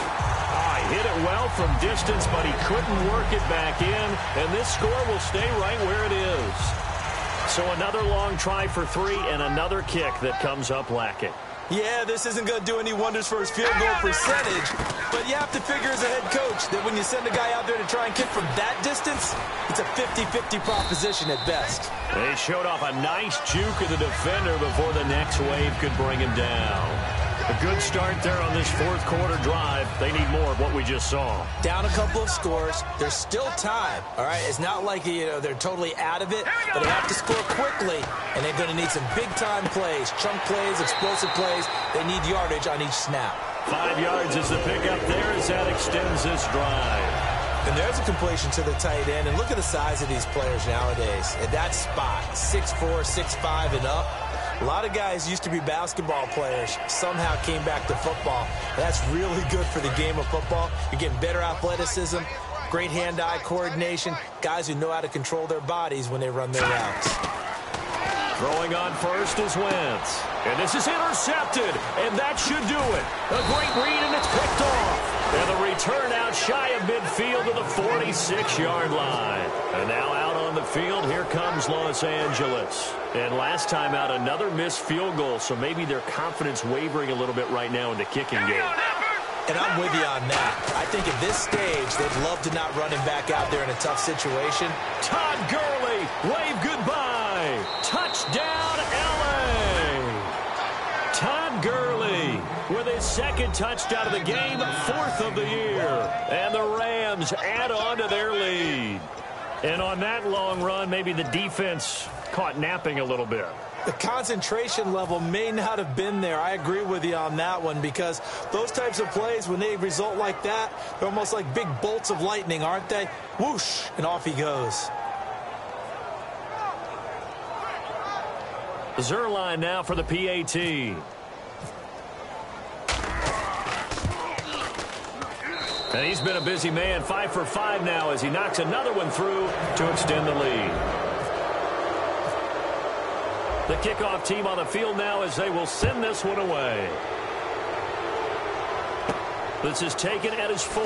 He hit it well from distance, but he couldn't work it back in. And this score will stay right where it is. So another long try for 3 and another kick that comes up lacking. Yeah, this isn't going to do any wonders for his field goal percentage, but you have to figure as a head coach that when you send a guy out there to try and kick from that distance, it's a 50-50 proposition at best. They showed off a nice juke of the defender before the next wave could bring him down. A good start there on this fourth quarter drive. They need more of what we just saw. Down a couple of scores. There's still time. All right, it's not like they're totally out of it, but they have to score quickly, and they're going to need some big-time plays, chunk plays, explosive plays. They need yardage on each snap. 5 yards is the pickup there as that extends this drive. And there's a completion to the tight end. And look at the size of these players nowadays. At that spot, 6'4", 6'5", and up. A lot of guys used to be basketball players, somehow came back to football. That's really good for the game of football. You're getting better athleticism, great hand-eye coordination, guys who know how to control their bodies when they run their routes. Throwing on first is Wentz. And this is intercepted, and that should do it. A great read, and it's picked off. And the return out shy of midfield to the 46-yard line. And now out on the field, here comes Los Angeles. And last time out, another missed field goal, so maybe their confidence wavering a little bit right now in the kicking game. And I'm with you on that. I think at this stage, they'd love to not run him back out there in a tough situation. Todd Gurley, wave goodbye. Touchdown, L.A. Todd Gurley with his second touchdown of the game, 4th of the year. And the Rams add on to their lead. And on that long run, maybe the defense caught napping a little bit. The concentration level may not have been there. I agree with you on that one, because those types of plays, when they result like that, they're almost like big bolts of lightning, aren't they? Whoosh, and off he goes. Zerline now for the PAT. And he's been a busy man, 5 for 5 now as he knocks another one through to extend the lead. The kickoff team on the field now as they will send this one away. This is taken at his 4.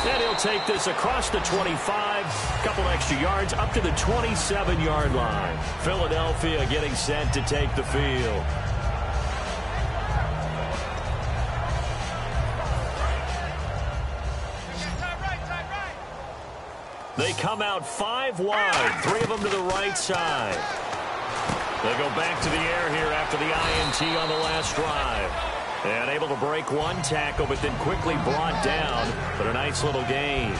And he'll take this across the 25, a couple extra yards, up to the 27-yard line. Philadelphia getting set to take the field. They come out 5 wide, 3 of them to the right side. They go back to the air here after the INT on the last drive. And able to break one tackle, but then quickly brought down. But a nice little gain.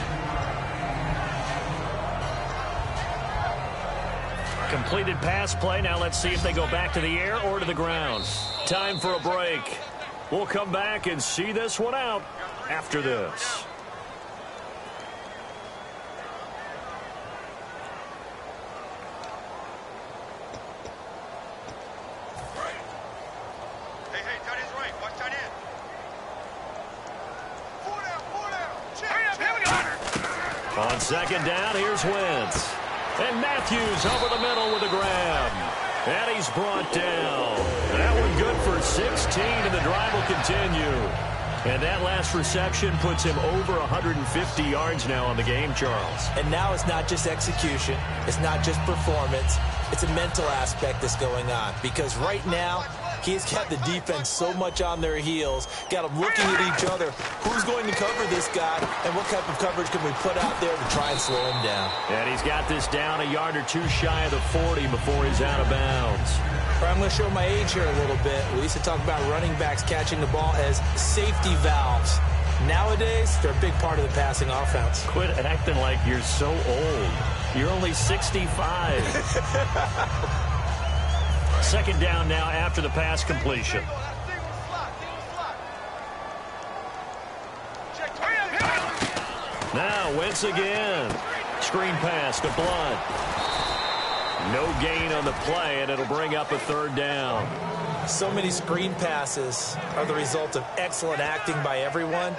Completed pass play. Now let's see if they go back to the air or to the ground. Time for a break. We'll come back and see this one out after this. On second down, here's Wentz. And Matthews over the middle with a grab. And he's brought down. That one good for 16, and the drive will continue. And that last reception puts him over 150 yards now on the game, Charles. And now it's not just execution. It's not just performance. It's a mental aspect that's going on. Because right now, he's got the defense so much on their heels, got them looking at each other. Who's going to cover this guy, and what type of coverage can we put out there to try and slow him down? And he's got this down a yard or two shy of the 40 before he's out of bounds. I'm going to show my age here a little bit. We used to talk about running backs catching the ball as safety valves. Nowadays, they're a big part of the passing offense. Quit acting like you're so old. You're only 65. Second down now after the pass completion. Now Wentz again. Screen pass to Blunt. No gain on the play, and it'll bring up a 3rd down. So many screen passes are the result of excellent acting by everyone.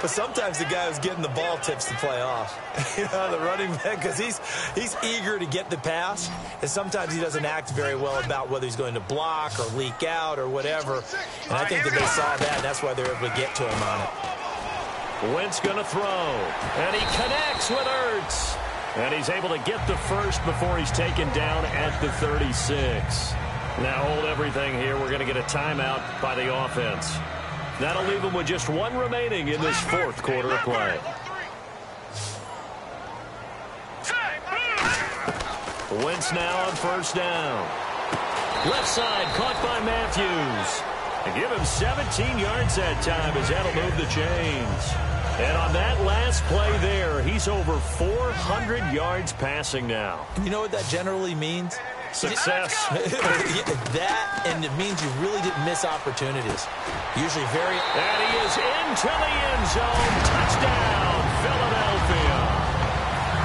But sometimes the guy who's getting the ball tips the play off. The running back, because he's eager to get the pass, and sometimes he doesn't act very well about whether he's going to block or leak out or whatever. And I think that they saw that, and that's why they're able to get to him on it. Wentz going to throw, and he connects with Ertz. And he's able to get the first before he's taken down at the 36. Now hold everything here. We're going to get a timeout by the offense. That'll leave them with just one remaining in this fourth quarter of play. Wentz now on first down. Left side caught by Matthews. And give him 17 yards that time as that'll move the chains. And on that last play there, he's over 400 yards passing now. You know what that generally means? Success. That, and it means you really didn't miss opportunities. Usually very... And he is into the end zone. Touchdown, Philadelphia.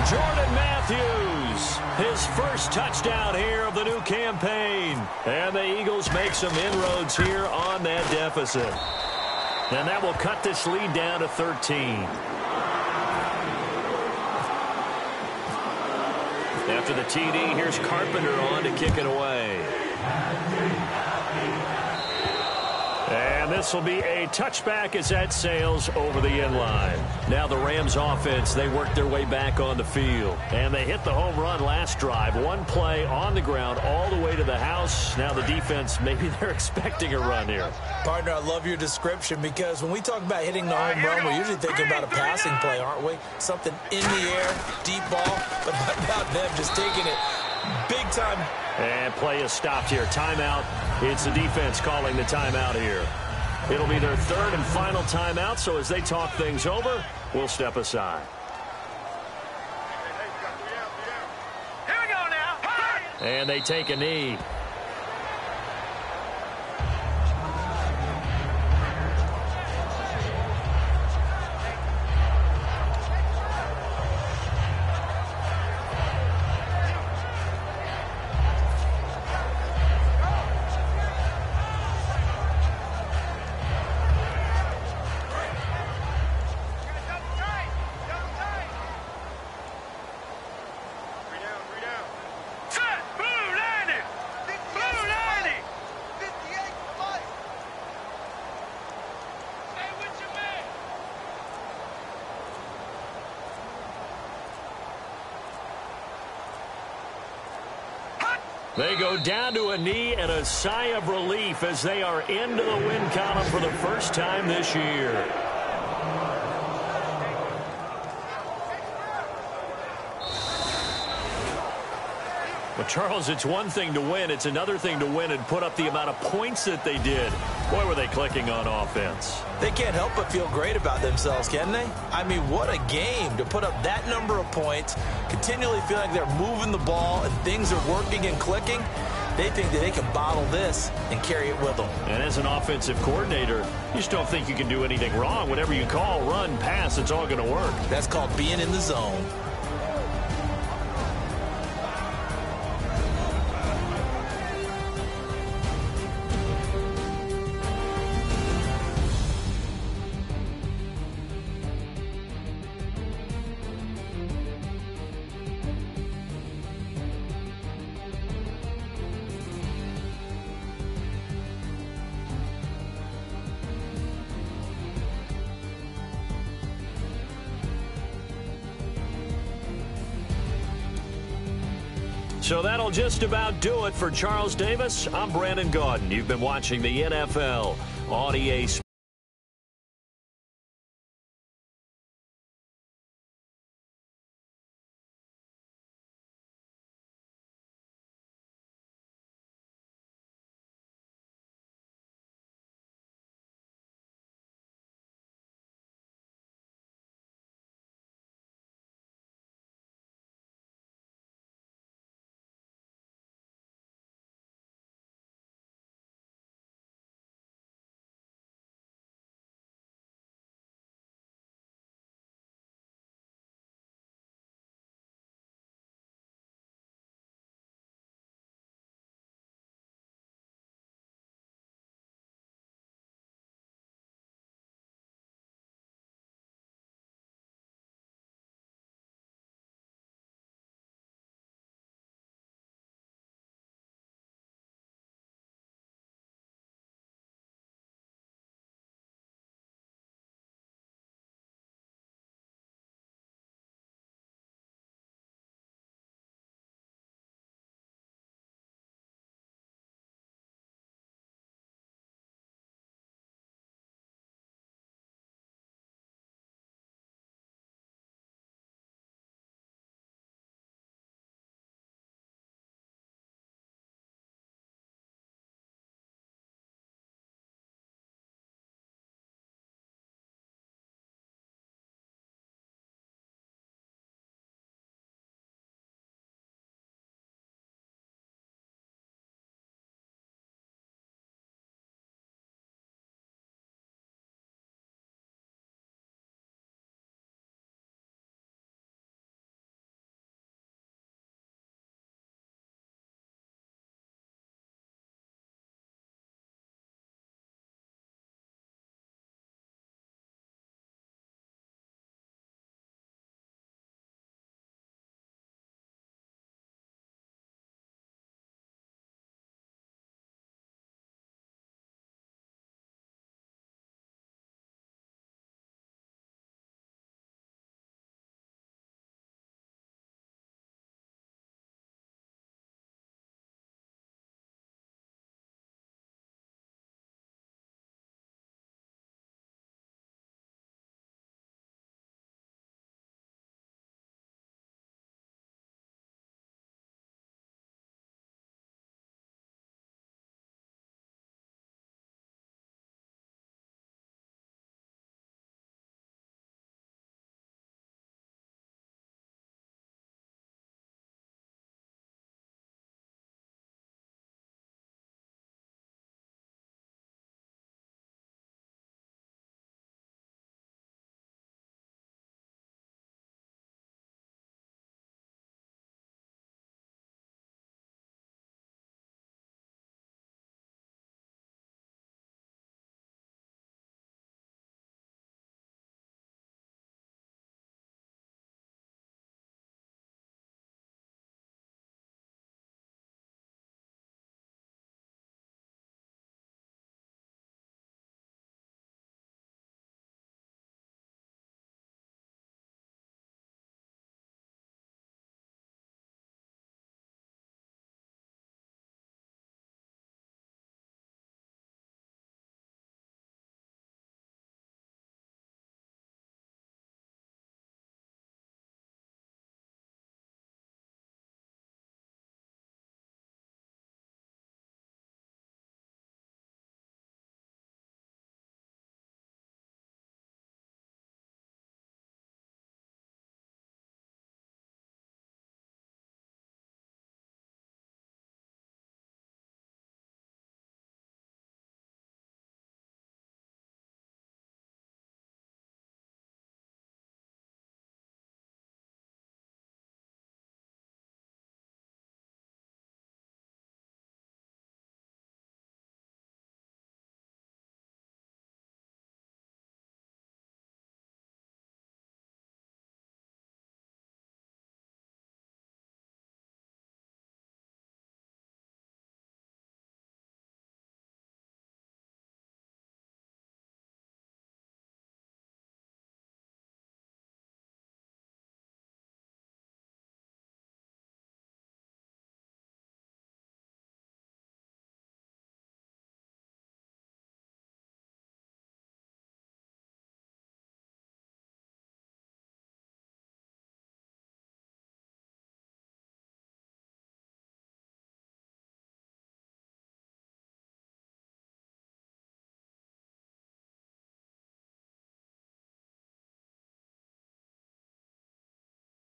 Jordan Matthews, his first touchdown here of the new campaign. And the Eagles make some inroads here on that deficit. And that will cut this lead down to 13. After the TD, here's Carpenter on to kick it away. And this will be a touchback as that sails over the end line. Now the Rams offense, they work their way back on the field. And they hit the home run last drive. One play on the ground all the way to the house. Now the defense, maybe they're expecting a run here. Partner, I love your description because when we talk about hitting the home run, we're usually thinking about a passing play, aren't we? Something in the air, deep ball, but how about them just taking it big time? And play is stopped here. Timeout. It's the defense calling the timeout here. It'll be their third and final timeout, so as they talk things over, we'll step aside. Here we go now. And they take a knee. They go down to a knee and a sigh of relief as they are into the win column for the first time this year. But, Charles, it's one thing to win. It's another thing to win and put up the amount of points that they did. Boy, were they clicking on offense. They can't help but feel great about themselves, can they? I mean, what a game to put up that number of points, continually feel like they're moving the ball and things are working and clicking. They think that they can bottle this and carry it with them. And as an offensive coordinator, you just don't think you can do anything wrong. Whatever you call, run, pass, it's all going to work. That's called being in the zone. So that'll just about do it for Charles Davis. I'm Brandon Gaudin. You've been watching the NFL on EA Sports.